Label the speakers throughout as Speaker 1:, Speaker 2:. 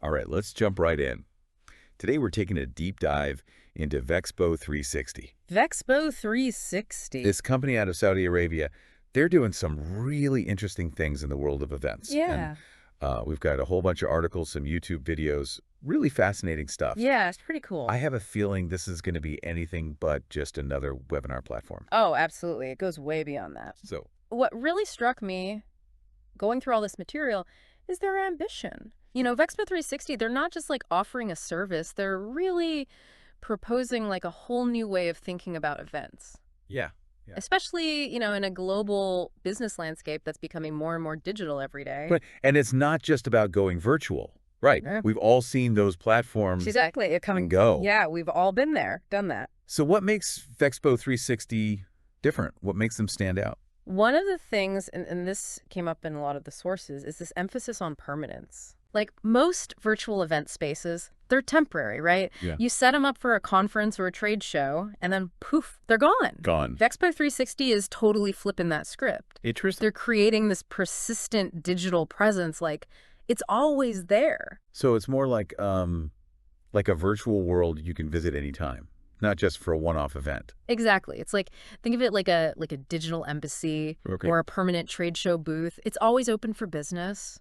Speaker 1: All right, let's jump right in. Today we're taking a deep dive into Vexpo360.
Speaker 2: Vexpo360.
Speaker 1: This company out of Saudi Arabia, they're doing some really interesting things in the world of events. And
Speaker 2: Yeah.
Speaker 1: we've got a whole bunch of articles, some YouTube videos, really fascinating stuff.
Speaker 2: Yeah, it's pretty
Speaker 1: I
Speaker 2: cool.
Speaker 1: have a feeling this is going to be anything but just another webinar platform.
Speaker 2: Oh, absolutely. It goes way beyond that.
Speaker 1: So,
Speaker 2: What really struck me going through all this material is their ambition. Vexpo360, they're not just like offering a service, they're really proposing like a whole new way of thinking about events.
Speaker 1: yeah. Yeah.
Speaker 2: Especially, in a global business landscape that's becoming more and more digital every day.
Speaker 1: Right. And it's not just about going virtual. Right.
Speaker 2: Yeah.
Speaker 1: We've all seen those platforms
Speaker 2: Exactly. It
Speaker 1: come
Speaker 2: coming.
Speaker 1: and go.
Speaker 2: Yeah, we've all been there, done that.
Speaker 1: So what makes Vexpo 360 different? What makes them stand out?
Speaker 2: One of the things, and this came up in a lot of the sources, is this emphasis on permanence. Like most virtual event spaces, they're temporary, right?
Speaker 1: Yeah.
Speaker 2: You set them up for a conference or a trade show, and then poof, they're gone.
Speaker 1: Gone.
Speaker 2: Vexpo 360 is totally flipping that script.
Speaker 1: Interesting.
Speaker 2: They're creating this persistent digital presence, like it's always there.
Speaker 1: So it's more like a virtual world you can visit anytime, not just for a one-off event.
Speaker 2: Exactly. It's like, think of it like a digital embassy or a permanent trade show booth. It's always open for business.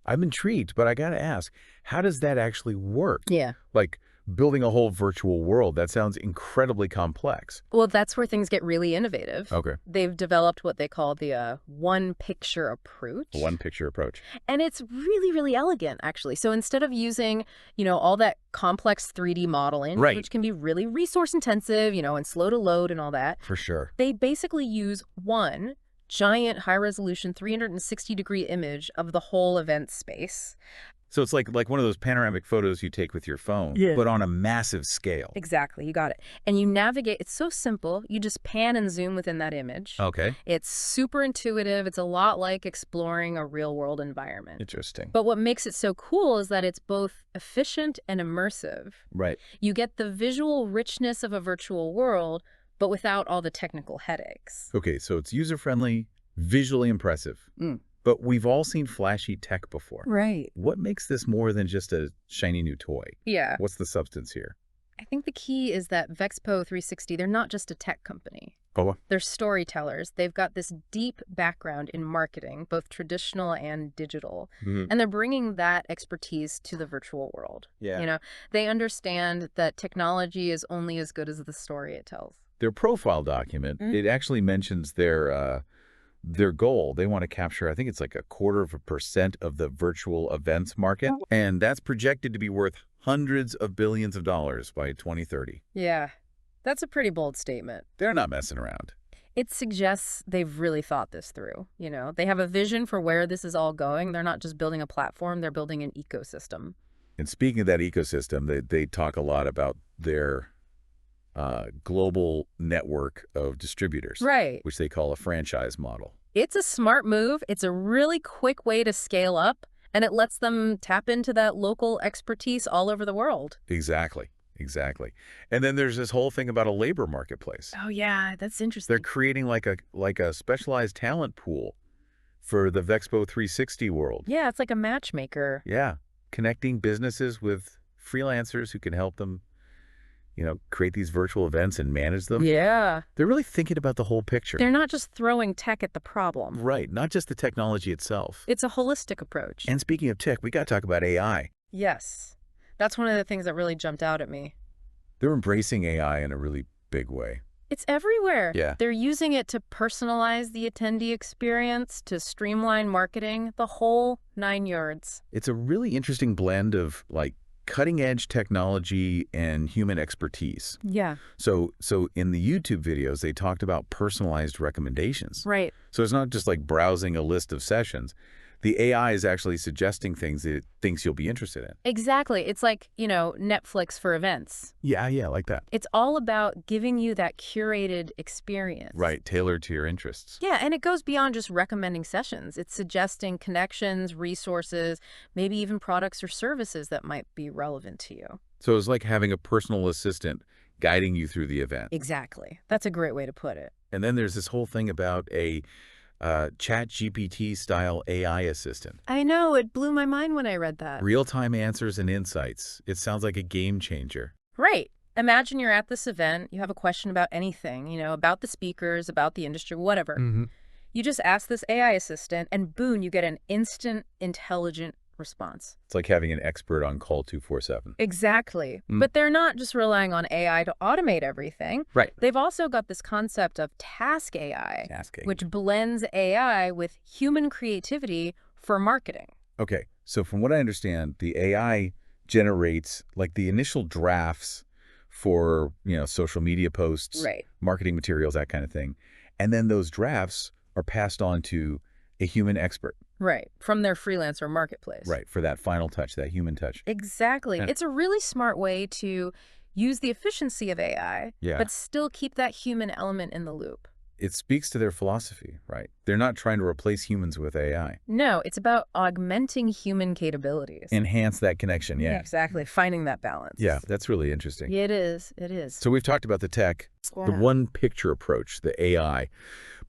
Speaker 1: I'm intrigued, but I got to ask, how does that actually work?
Speaker 2: Yeah.
Speaker 1: Like building a whole virtual world, that sounds incredibly complex.
Speaker 2: Well, that's where things get really innovative.
Speaker 1: Okay.
Speaker 2: They've developed what they call the one-picture approach.
Speaker 1: One-picture approach.
Speaker 2: And it's really, really elegant, actually. So instead of using, all that complex 3D modeling,
Speaker 1: Right.
Speaker 2: which can be really resource-intensive, and slow to load and all that,
Speaker 1: For sure.
Speaker 2: they basically use one giant high-resolution 360-degree image of the whole event space.
Speaker 1: So it's like one of those panoramic photos you take with your phone,
Speaker 2: Yeah.
Speaker 1: but on a massive scale.
Speaker 2: Exactly, you got it. And you navigate, it's so simple, you just pan and zoom within that image.
Speaker 1: Okay.
Speaker 2: It's super intuitive, it's a lot like exploring a real-world environment.
Speaker 1: Interesting.
Speaker 2: But what makes it so cool is that it's both efficient and immersive.
Speaker 1: Right.
Speaker 2: You get the visual richness of a virtual world, but without all the technical headaches.
Speaker 1: Okay, so it's user-friendly, visually impressive. But we've all seen flashy tech before.
Speaker 2: Right.
Speaker 1: What makes this more than just a shiny new toy?
Speaker 2: Yeah.
Speaker 1: What's the substance here?
Speaker 2: I think the key is that Vexpo360, they're not just a tech company.
Speaker 1: Oh,
Speaker 2: They're storytellers. They've got this deep background in marketing, both traditional and digital. And they're bringing that expertise to the virtual world.
Speaker 1: yeah.
Speaker 2: They understand that technology is only as good as the story it tells.
Speaker 1: Their profile document, it actually mentions their goal. They want to capture, I think it's like 0.25% of the virtual events market. And that's projected to be worth hundreds of billions of dollars by 2030.
Speaker 2: Yeah, that's a pretty bold statement.
Speaker 1: They're not messing around.
Speaker 2: It suggests they've really thought this through. They have a vision for where this is all going. They're not just building a platform, they're building an ecosystem.
Speaker 1: And speaking of that ecosystem, they talk a lot about their global network of distributors,
Speaker 2: Right.
Speaker 1: which they call a franchise model.
Speaker 2: It's a smart move. It's a really quick way to scale up, and it lets them tap into that local expertise all over the world.
Speaker 1: Exactly. Exactly. And then there's this whole thing about a labor marketplace.
Speaker 2: Oh, yeah, that's interesting.
Speaker 1: They're creating like a specialized talent pool for the Vexpo 360 world.
Speaker 2: Yeah, it's like a matchmaker.
Speaker 1: Yeah. Connecting businesses with freelancers who can help them, create these virtual events and manage them.
Speaker 2: Yeah.
Speaker 1: They're really thinking about the whole picture.
Speaker 2: They're not just throwing tech at the problem.
Speaker 1: Right. Not just the technology itself.
Speaker 2: It's a holistic approach.
Speaker 1: And speaking of tech, we got to talk about AI.
Speaker 2: Yes. That's one of the things that really jumped out at me.
Speaker 1: They're embracing AI in a really big way.
Speaker 2: It's everywhere.
Speaker 1: Yeah.
Speaker 2: They're using it to personalize the attendee experience, to streamline marketing, the whole 9 yards.
Speaker 1: It's a really interesting blend of cutting-edge technology and human expertise.
Speaker 2: Yeah.
Speaker 1: So in the YouTube videos, they talked about personalized recommendations.
Speaker 2: Right.
Speaker 1: So it's not just like browsing a list of sessions. The AI is actually suggesting things that it thinks you'll be interested in.
Speaker 2: Exactly. It's like, Netflix for events.
Speaker 1: Yeah, like that.
Speaker 2: It's all about giving you that curated experience.
Speaker 1: Right, tailored to your interests.
Speaker 2: Yeah, and it goes beyond just recommending sessions. It's suggesting connections, resources, maybe even products or services that might be relevant to you.
Speaker 1: So it's like having a personal assistant guiding you through the event.
Speaker 2: Exactly. That's a great way to put it.
Speaker 1: And then there's this whole thing about a Chat GPT-style AI assistant.
Speaker 2: I know, it blew my mind when I read that.
Speaker 1: Real-time answers and insights. It sounds like a game changer.
Speaker 2: Right. Imagine you're at this event, you have a question about anything, about the speakers, about the industry, whatever. You just ask this AI assistant, and boom, you get an instant, intelligent response.
Speaker 1: It's like having an expert on call 247.
Speaker 2: Exactly. But they're not just relying on AI to automate everything.
Speaker 1: Right.
Speaker 2: They've also got this concept of task AI,
Speaker 1: Tasking.
Speaker 2: which blends AI with human creativity for marketing.
Speaker 1: Okay, so from what I understand, the AI generates like the initial drafts for, social media posts,
Speaker 2: Right.
Speaker 1: marketing materials, that kind of thing. And then those drafts are passed on to a human expert.
Speaker 2: Right. From their freelancer marketplace.
Speaker 1: Right, for that final touch, that human touch.
Speaker 2: Exactly.
Speaker 1: And-
Speaker 2: It's a really smart way to use the efficiency of AI,
Speaker 1: Yeah.
Speaker 2: but still keep that human element in the loop.
Speaker 1: It speaks to their philosophy, right? They're not trying to replace humans with AI.
Speaker 2: No, it's about augmenting human capabilities.
Speaker 1: Enhance that connection, yeah.
Speaker 2: Exactly. Finding that balance.
Speaker 1: Yeah, that's really interesting.
Speaker 2: It is. It is.
Speaker 1: So we've talked about the tech, the
Speaker 2: Yeah.
Speaker 1: one picture approach, the AI.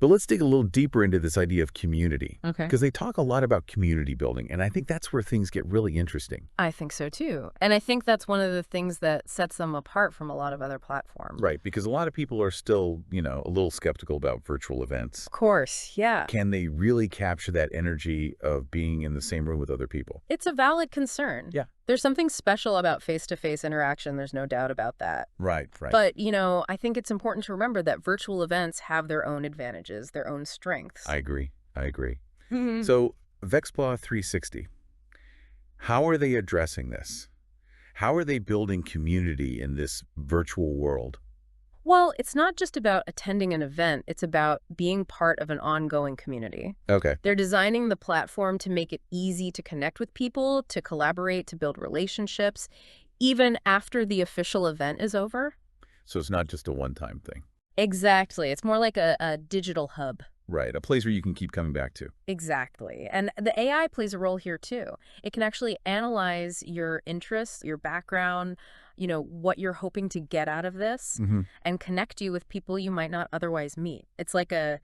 Speaker 1: But let's dig a little deeper into this idea of community.
Speaker 2: Okay.
Speaker 1: Because they talk a lot about community building, and I think that's where things get really interesting.
Speaker 2: I think so too. And I think that's one of the things that sets them apart from a lot of other platforms.
Speaker 1: Right, because a lot of people are still, a little skeptical about virtual events.
Speaker 2: Of course. Yeah.
Speaker 1: Can they really capture that energy of being in the same room with other people?
Speaker 2: It's a valid concern.
Speaker 1: Yeah.
Speaker 2: There's something special about face-to-face interaction. There's no doubt about that.
Speaker 1: Right, right.
Speaker 2: But, I think it's important to remember that virtual events have their own advantages, their own strengths.
Speaker 1: I agree.
Speaker 2: Mhm.
Speaker 1: So, Vexpo360, how are they addressing this? How are they building community in this virtual world?
Speaker 2: Well, it's not just about attending an event. It's about being part of an ongoing community.
Speaker 1: Okay.
Speaker 2: They're designing the platform to make it easy to connect with people, to collaborate, to build relationships, even after the official event is over.
Speaker 1: So it's not just a one-time thing.
Speaker 2: Exactly. It's more like a digital hub.
Speaker 1: Right, a place where you can keep coming back to.
Speaker 2: Exactly. And the AI plays a role here too. It can actually analyze your interests, your background, what you're hoping to get out of this, and connect you with people you might not otherwise meet. It's like a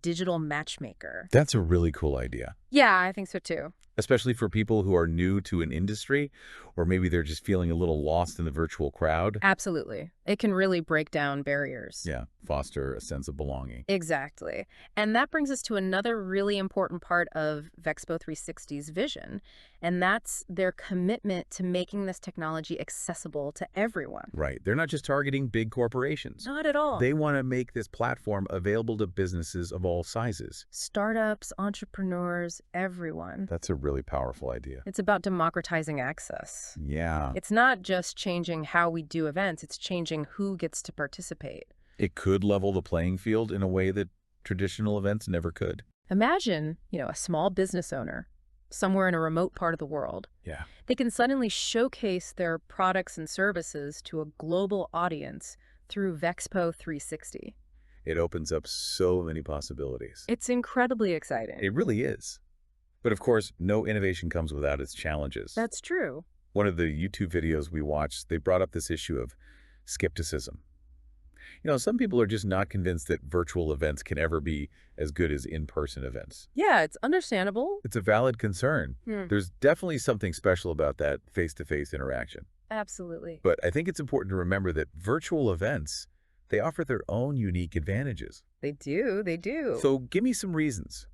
Speaker 2: digital matchmaker.
Speaker 1: That's a really cool idea,
Speaker 2: Yeah, I think so too.
Speaker 1: especially for people who are new to an industry, or maybe they're just feeling a little lost in the virtual crowd.
Speaker 2: Absolutely. It can really break down barriers.
Speaker 1: Yeah, foster a sense of belonging.
Speaker 2: Exactly. And that brings us to another really important part of Vexpo360's vision, and that's their commitment to making this technology accessible to everyone.
Speaker 1: Right, they're not just targeting big corporations.
Speaker 2: Not at all.
Speaker 1: They want to make this platform available to businesses of all sizes.
Speaker 2: Startups, entrepreneurs, everyone.
Speaker 1: That's a really powerful idea.
Speaker 2: It's about democratizing access.
Speaker 1: Yeah.
Speaker 2: It's not just changing how we do events, it's changing who gets to participate.
Speaker 1: It could level the playing field in a way that traditional events never could.
Speaker 2: Imagine, a small business owner somewhere in a remote part of the world.
Speaker 1: Yeah.
Speaker 2: They can suddenly showcase their products and services to a global audience through Vexpo360.
Speaker 1: It opens up so many possibilities.
Speaker 2: It's incredibly exciting.
Speaker 1: It really is. But of course, no innovation comes without its challenges.
Speaker 2: That's true.
Speaker 1: One of the YouTube videos we watched, they brought up this issue of skepticism. Some people are just not convinced that virtual events can ever be as good as in-person events.
Speaker 2: Yeah, it's understandable.
Speaker 1: It's a valid concern. There's definitely something special about that face-to-face interaction.
Speaker 2: Absolutely.
Speaker 1: But I think it's important to remember that virtual events, they offer their own unique advantages.
Speaker 2: They do. They do.
Speaker 1: So give me some reasons.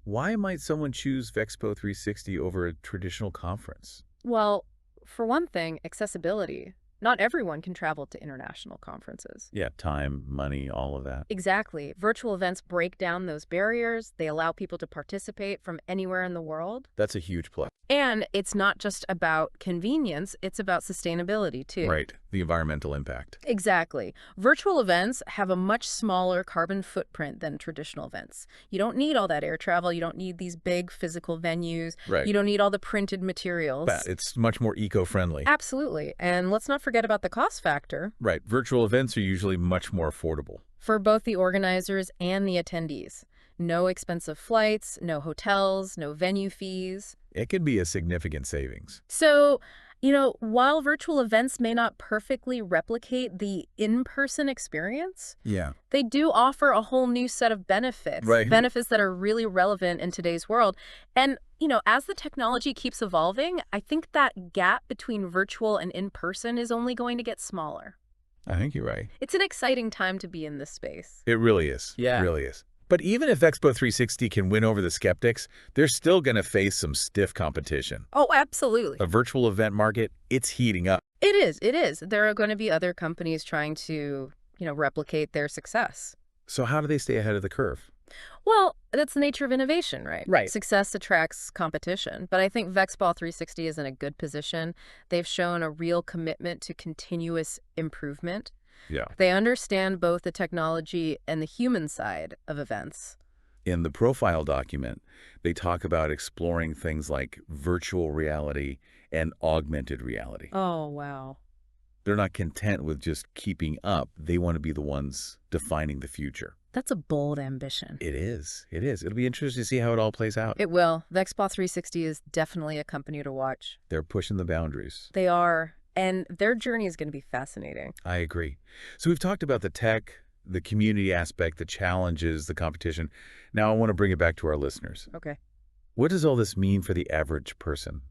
Speaker 1: Why might someone choose Vexpo360 over a traditional conference?
Speaker 2: Well, for one thing, accessibility. Not everyone can travel to international conferences.
Speaker 1: Yeah, time, money, all of that.
Speaker 2: Exactly. Virtual events break down those barriers. They allow people to participate from anywhere in the world.
Speaker 1: That's a huge plus.
Speaker 2: And it's not just about convenience, it's about sustainability too.
Speaker 1: Right, the environmental impact.
Speaker 2: Exactly. Virtual events have a much smaller carbon footprint than traditional events. You don't need all that air travel. You don't need these big physical venues.
Speaker 1: Right.
Speaker 2: You don't need all the printed materials.
Speaker 1: But it's much more eco-friendly.
Speaker 2: Absolutely. And let's not forget about the cost factor.
Speaker 1: Right, virtual events are usually much more affordable.
Speaker 2: For both the organizers and the attendees. No expensive flights, no hotels, no venue fees.
Speaker 1: It can be a significant savings.
Speaker 2: So While virtual events may not perfectly replicate the in-person experience,
Speaker 1: Yeah.
Speaker 2: they do offer a whole new set of benefits,
Speaker 1: Right.
Speaker 2: benefits that are really relevant in today's world. And, as the technology keeps evolving, I think that gap between virtual and in-person is only going to get smaller.
Speaker 1: I think you're right.
Speaker 2: It's an exciting time to be in this space.
Speaker 1: It really is.
Speaker 2: Yeah.
Speaker 1: It really is. But even if Expo 360 can win over the skeptics, they're still going to face some stiff competition.
Speaker 2: Oh, absolutely.
Speaker 1: A virtual event market, it's heating up.
Speaker 2: It is. It is. There are going to be other companies trying to, replicate their success.
Speaker 1: So how do they stay ahead of the curve?
Speaker 2: Well, that's the nature of innovation, right?
Speaker 1: Right.
Speaker 2: Success attracts competition. But I think Vexpo360 is in a good position. They've shown a real commitment to continuous improvement.
Speaker 1: Yeah.
Speaker 2: They understand both the technology and the human side of events.
Speaker 1: In the profile document, they talk about exploring things like virtual reality and augmented reality.
Speaker 2: Oh, wow.
Speaker 1: They're not content with just keeping up. They want to be the ones defining the future.
Speaker 2: That's a bold ambition.
Speaker 1: It is. It is. It'll be interesting to see how it all plays out.
Speaker 2: It will. Vexpo360 is definitely a company to watch.
Speaker 1: They're pushing the boundaries.
Speaker 2: They are. And their journey is going to be fascinating.
Speaker 1: I agree. So we've talked about the tech, the community aspect, the challenges, the competition. Now I want to bring it back to our listeners.
Speaker 2: Okay.
Speaker 1: What does all this mean for the average person?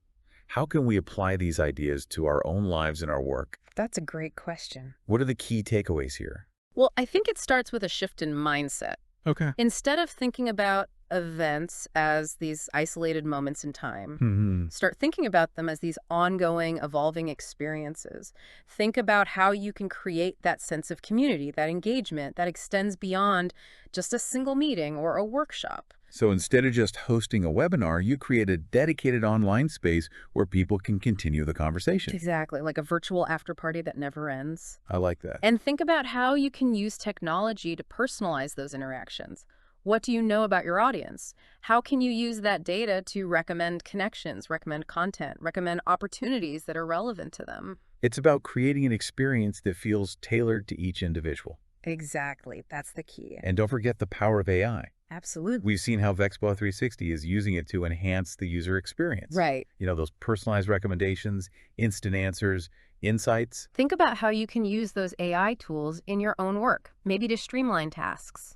Speaker 1: How can we apply these ideas to our own lives and our work?
Speaker 2: That's a great question.
Speaker 1: What are the key takeaways here?
Speaker 2: Well, I think it starts with a shift in mindset.
Speaker 1: Okay.
Speaker 2: Instead of thinking about events as these isolated moments in time, start thinking about them as these ongoing, evolving experiences. Think about how you can create that sense of community, that engagement that extends beyond just a single meeting or a workshop.
Speaker 1: So instead of just hosting a webinar, you create a dedicated online space where people can continue the conversation.
Speaker 2: Exactly, like a virtual after party that never ends.
Speaker 1: I like that.
Speaker 2: And think about how you can use technology to personalize those interactions. What do you know about your audience? How can you use that data to recommend connections, recommend content, recommend opportunities that are relevant to them?
Speaker 1: It's about creating an experience that feels tailored to each individual.
Speaker 2: Exactly. That's the key.
Speaker 1: And don't forget the power of AI.
Speaker 2: Absolutely.
Speaker 1: We've seen how Vexpo 360 is using it to enhance the user experience.
Speaker 2: Right.
Speaker 1: Those personalized recommendations, instant answers, insights.
Speaker 2: Think about how you can use those AI tools in your own work, maybe to streamline tasks,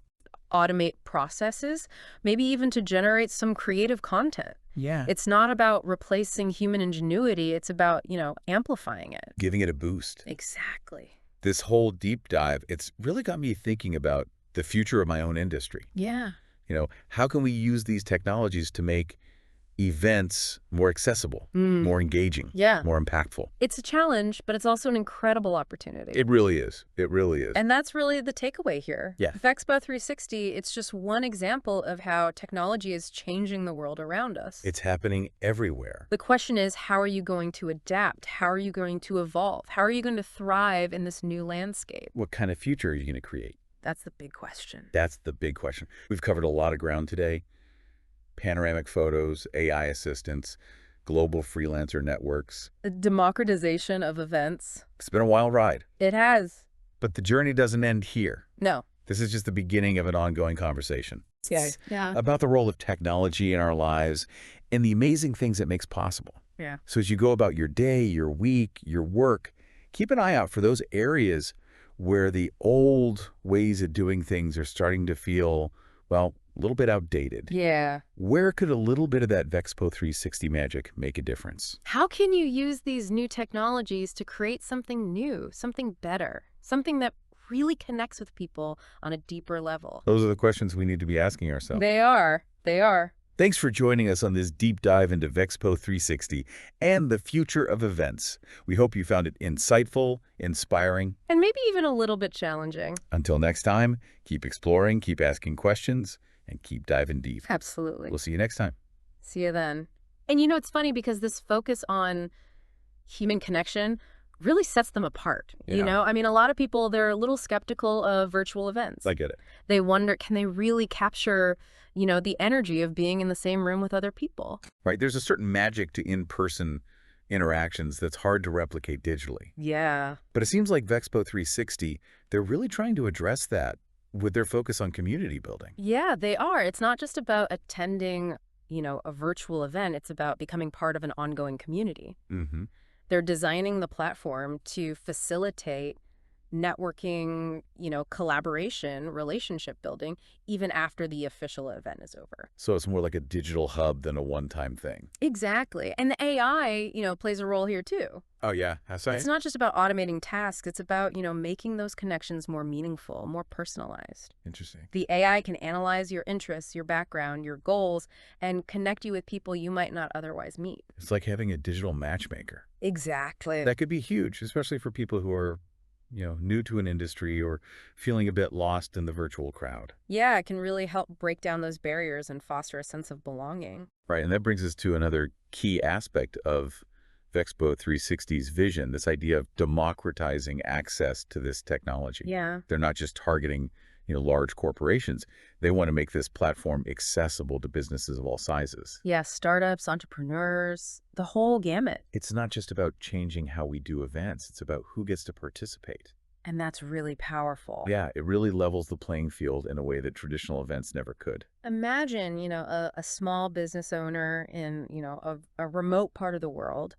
Speaker 2: automate processes, maybe even to generate some creative content.
Speaker 1: Yeah.
Speaker 2: It's not about replacing human ingenuity. It's about, amplifying it.
Speaker 1: Giving it a boost.
Speaker 2: Exactly.
Speaker 1: This whole deep dive, it's really got me thinking about the future of my own industry.
Speaker 2: Yeah.
Speaker 1: How can we use these technologies to make events more accessible, more engaging, more impactful?
Speaker 2: It's a challenge, but it's also an incredible opportunity.
Speaker 1: It really is. It really is.
Speaker 2: And that's really the takeaway here.
Speaker 1: Yeah.
Speaker 2: Vexpo360, it's just one example of how technology is changing the world around us.
Speaker 1: It's happening everywhere.
Speaker 2: The question is, how are you going to adapt? How are you going to evolve? How are you going to thrive in this new landscape?
Speaker 1: What kind of future are you going to create?
Speaker 2: That's the big question.
Speaker 1: That's the big question. We've covered a lot of ground today. Panoramic photos, AI assistants, global freelancer networks.
Speaker 2: The democratization of events.
Speaker 1: It's been a wild ride.
Speaker 2: It has.
Speaker 1: But the journey doesn't end here.
Speaker 2: No.
Speaker 1: This is just the beginning of an ongoing conversation.
Speaker 2: Yeah.
Speaker 1: About the role of technology in our lives and the amazing things it makes possible.
Speaker 2: Yeah.
Speaker 1: So as you go about your day, your week, your work, keep an eye out for those areas where the old ways of doing things are starting to feel, well, a little bit outdated.
Speaker 2: Yeah.
Speaker 1: Where could a little bit of that Vexpo 360 magic make a difference?
Speaker 2: How can you use these new technologies to create something new, something better, something that really connects with people on a deeper level?
Speaker 1: Those are the questions we need to be asking ourselves.
Speaker 2: They are. They are.
Speaker 1: Thanks for joining us on this deep dive into Vexpo 360 and the future of events. We hope you found it insightful, inspiring,
Speaker 2: and maybe even a little bit challenging.
Speaker 1: Until next time, keep exploring, keep asking questions, and keep diving deep.
Speaker 2: Absolutely.
Speaker 1: We'll see you next time.
Speaker 2: See you then. And it's funny because this focus on human connection really sets them apart.
Speaker 1: Yeah.
Speaker 2: A lot of people, they're a little skeptical of virtual events.
Speaker 1: I get it.
Speaker 2: They wonder, can they really capture, the energy of being in the same room with other people?
Speaker 1: Right. There's a certain magic to in-person interactions that's hard to replicate digitally.
Speaker 2: Yeah.
Speaker 1: But it seems like Vexpo 360, they're really trying to address that with their focus on community building.
Speaker 2: Yeah, they are. It's not just about attending, a virtual event. It's about becoming part of an ongoing community. They're designing the platform to facilitate networking, collaboration, relationship building, even after the official event is over.
Speaker 1: So it's more like a digital hub than a one-time thing.
Speaker 2: Exactly. And the AI, plays a role here too.
Speaker 1: Oh, yeah? How so?
Speaker 2: It's not just about automating tasks. It's about, making those connections more meaningful, more personalized.
Speaker 1: Interesting.
Speaker 2: The AI can analyze your interests, your background, your goals, and connect you with people you might not otherwise meet.
Speaker 1: It's like having a digital matchmaker.
Speaker 2: Exactly.
Speaker 1: That could be huge, especially for people who are, new to an industry or feeling a bit lost in the virtual crowd.
Speaker 2: Yeah, it can really help break down those barriers and foster a sense of belonging.
Speaker 1: Right, and that brings us to another key aspect of Vexpo360's vision, this idea of democratizing access to this technology.
Speaker 2: Yeah.
Speaker 1: They're not just targeting, large corporations. They want to make this platform accessible to businesses of all sizes.
Speaker 2: Yeah, startups, entrepreneurs, the whole gamut.
Speaker 1: It's not just about changing how we do events. It's about who gets to participate.
Speaker 2: And that's really powerful.
Speaker 1: Yeah, it really levels the playing field in a way that traditional events never could.
Speaker 2: Imagine, a small business owner in, a remote part of the world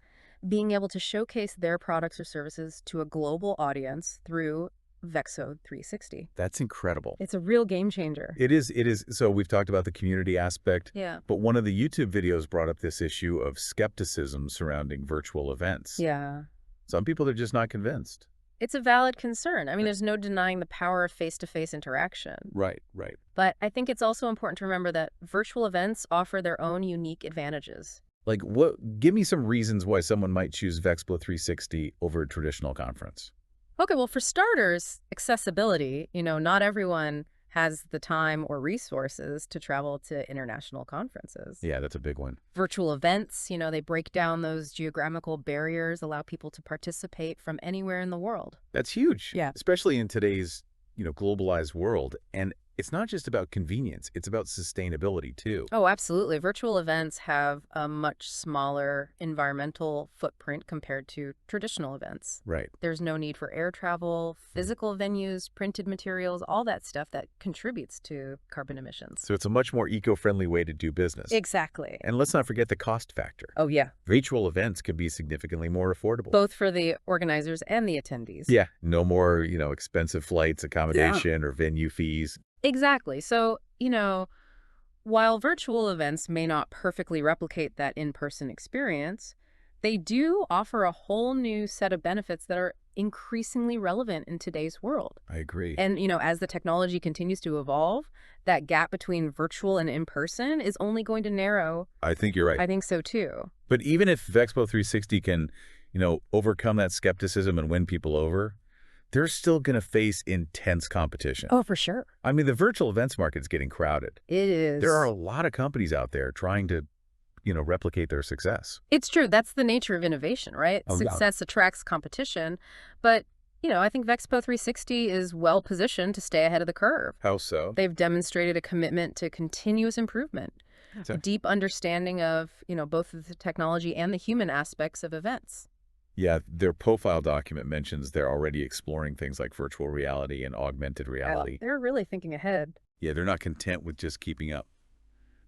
Speaker 2: being able to showcase their products or services to a global audience through Vexpo360.
Speaker 1: That's incredible.
Speaker 2: It's a real game changer.
Speaker 1: It is. It is. So we've talked about the community aspect,
Speaker 2: Yeah.
Speaker 1: but one of the YouTube videos brought up this issue of skepticism surrounding virtual events.
Speaker 2: Yeah.
Speaker 1: Some people are just not convinced.
Speaker 2: It's a valid concern. I mean, there's no denying the power of face-to-face interaction.
Speaker 1: Right, right.
Speaker 2: But I think it's also important to remember that virtual events offer their own unique advantages.
Speaker 1: Like, what? Give me some reasons why someone might choose Vexpo 360 over a traditional conference.
Speaker 2: Okay, well, for starters, accessibility. Not everyone has the time or resources to travel to international conferences.
Speaker 1: Yeah, that's a big one.
Speaker 2: Virtual events, they break down those geographical barriers, allow people to participate from anywhere in the world.
Speaker 1: That's huge.
Speaker 2: Yeah.
Speaker 1: Especially in today's, globalized world. And it's not just about convenience. It's about sustainability, too.
Speaker 2: Oh, absolutely. Virtual events have a much smaller environmental footprint compared to traditional events.
Speaker 1: Right.
Speaker 2: There's no need for air travel, physical venues, printed materials, all that stuff that contributes to carbon emissions.
Speaker 1: So it's a much more eco-friendly way to do business.
Speaker 2: Exactly.
Speaker 1: And let's not forget the cost factor.
Speaker 2: Oh, yeah.
Speaker 1: Virtual events could be significantly more affordable.
Speaker 2: Both for the organizers and the attendees.
Speaker 1: Yeah. No more, expensive flights, accommodation, or venue fees.
Speaker 2: Exactly. So, while virtual events may not perfectly replicate that in-person experience, they do offer a whole new set of benefits that are increasingly relevant in today's world.
Speaker 1: I agree.
Speaker 2: And, as the technology continues to evolve, that gap between virtual and in-person is only going to narrow.
Speaker 1: I think you're right.
Speaker 2: I think so, too.
Speaker 1: But even if Vexpo 360 can, overcome that skepticism and win people over, they're still going to face intense competition.
Speaker 2: Oh, for sure.
Speaker 1: I mean, the virtual events market's getting crowded.
Speaker 2: It is.
Speaker 1: There are a lot of companies out there trying to, replicate their success.
Speaker 2: It's true. That's the nature of innovation, right?
Speaker 1: Oh, yeah.
Speaker 2: Success attracts competition. But, I think Vexpo 360 is well positioned to stay ahead of the curve.
Speaker 1: How so?
Speaker 2: They've demonstrated a commitment to continuous improvement, a deep understanding of, both the technology and the human aspects of events.
Speaker 1: Yeah, their profile document mentions they're already exploring things like virtual reality and augmented reality.
Speaker 2: They're really thinking ahead.
Speaker 1: Yeah, they're not content with just keeping up.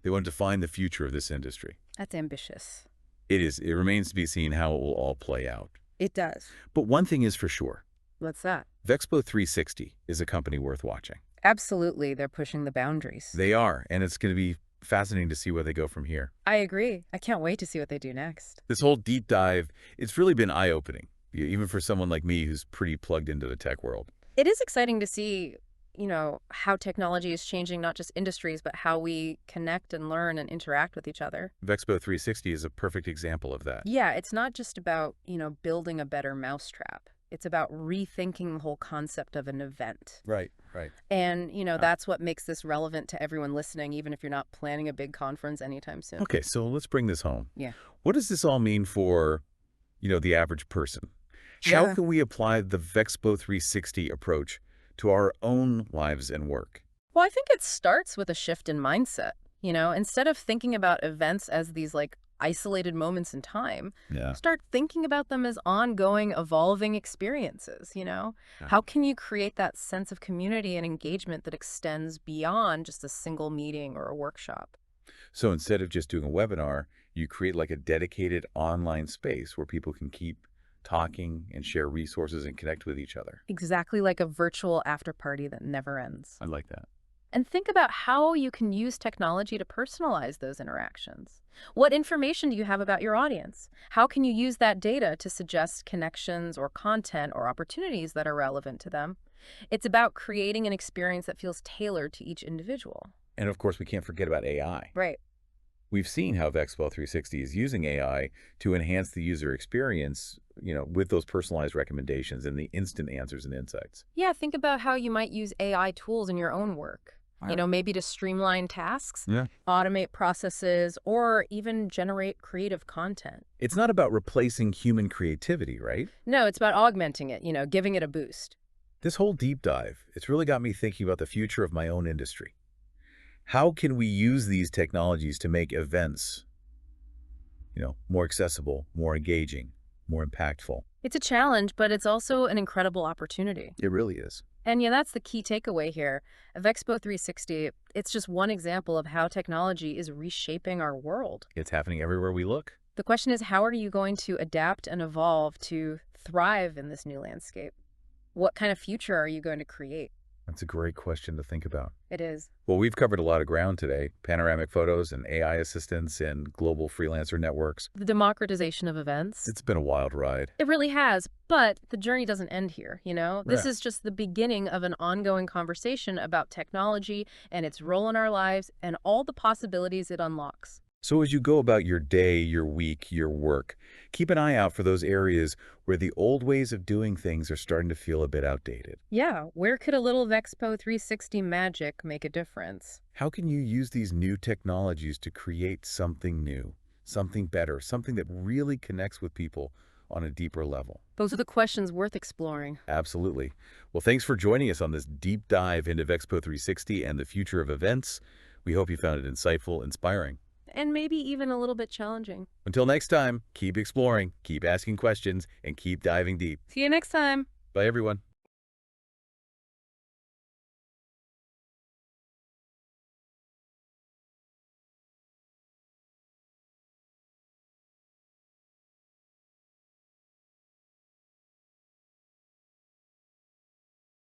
Speaker 1: They want to define the future of this industry.
Speaker 2: That's ambitious.
Speaker 1: It is. It remains to be seen how it will all play out.
Speaker 2: It does.
Speaker 1: But one thing is for sure.
Speaker 2: What's that?
Speaker 1: Vexpo 360 is a company worth watching.
Speaker 2: Absolutely. They're pushing the boundaries.
Speaker 1: They are, and it's going to be fascinating to see where they go from here.
Speaker 2: I agree. I can't wait to see what they do next.
Speaker 1: This whole deep dive, it's really been eye-opening, even for someone like me who's pretty plugged into the tech world.
Speaker 2: It is exciting to see, how technology is changing not just industries, but how we connect and learn and interact with each other.
Speaker 1: Vexpo 360 is a perfect example of that.
Speaker 2: Yeah, it's not just about, building a better mousetrap. It's about rethinking the whole concept of an event.
Speaker 1: Right, right.
Speaker 2: And, that's what makes this relevant to everyone listening, even if you're not planning a big conference anytime soon.
Speaker 1: Okay, so let's bring this home.
Speaker 2: Yeah.
Speaker 1: What does this all mean for, the average person? How can we apply the Vexpo 360 approach to our own lives and work?
Speaker 2: Well, I think it starts with a shift in mindset. Instead of thinking about events as these isolated moments in time, start thinking about them as ongoing, evolving experiences, How can you create that sense of community and engagement that extends beyond just a single meeting or a workshop?
Speaker 1: So instead of just doing a webinar, You create like a dedicated online space where people can keep talking and share resources and connect with each other.
Speaker 2: Exactly like a virtual after party that never ends.
Speaker 1: I like that.
Speaker 2: And think about how you can use technology to personalize those interactions. What information do you have about your audience? How can you use that data to suggest connections or content or opportunities that are relevant to them? It's about creating an experience that feels tailored to each individual.
Speaker 1: And of course, we can't forget about AI.
Speaker 2: Right.
Speaker 1: We've seen how Vexpo360 is using AI to enhance the user experience, with those personalized recommendations and the instant answers and insights.
Speaker 2: Yeah, think about how you might use AI tools in your own work. Maybe to streamline tasks,
Speaker 1: Yeah.
Speaker 2: automate processes, or even generate creative content.
Speaker 1: It's not about replacing human creativity, right?
Speaker 2: No, it's about augmenting it, giving it a boost.
Speaker 1: This whole deep dive, it's really got me thinking about the future of my own industry. How can we use these technologies to make events, more accessible, more engaging, more impactful?
Speaker 2: It's a challenge, but it's also an incredible opportunity.
Speaker 1: It really is.
Speaker 2: And yeah, that's the key takeaway here. Vexpo 360, it's just one example of how technology is reshaping our world.
Speaker 1: It's happening everywhere we look.
Speaker 2: The question is, how are you going to adapt and evolve to thrive in this new landscape? What kind of future are you going to create?
Speaker 1: That's a great question to think about.
Speaker 2: It is.
Speaker 1: Well, we've covered a lot of ground today: panoramic photos and AI assistants and global freelancer networks.
Speaker 2: The democratization of events.
Speaker 1: It's been a wild ride.
Speaker 2: It really has, but the journey doesn't end here, This
Speaker 1: Yeah.
Speaker 2: is just the beginning of an ongoing conversation about technology and its role in our lives and all the possibilities it unlocks.
Speaker 1: So as you go about your day, your week, your work, keep an eye out for those areas where the old ways of doing things are starting to feel a bit outdated.
Speaker 2: Yeah, where could a little Vexpo 360 magic make a difference?
Speaker 1: How can you use these new technologies to create something new, something better, something that really connects with people on a deeper level?
Speaker 2: Those are the questions worth exploring.
Speaker 1: Absolutely. Well, thanks for joining us on this deep dive into Vexpo 360 and the future of events. We hope you found it insightful, inspiring.
Speaker 2: And maybe even a little bit challenging.
Speaker 1: Until next time, keep exploring, keep asking questions, and keep diving deep.
Speaker 2: See you next time.
Speaker 1: Bye, everyone.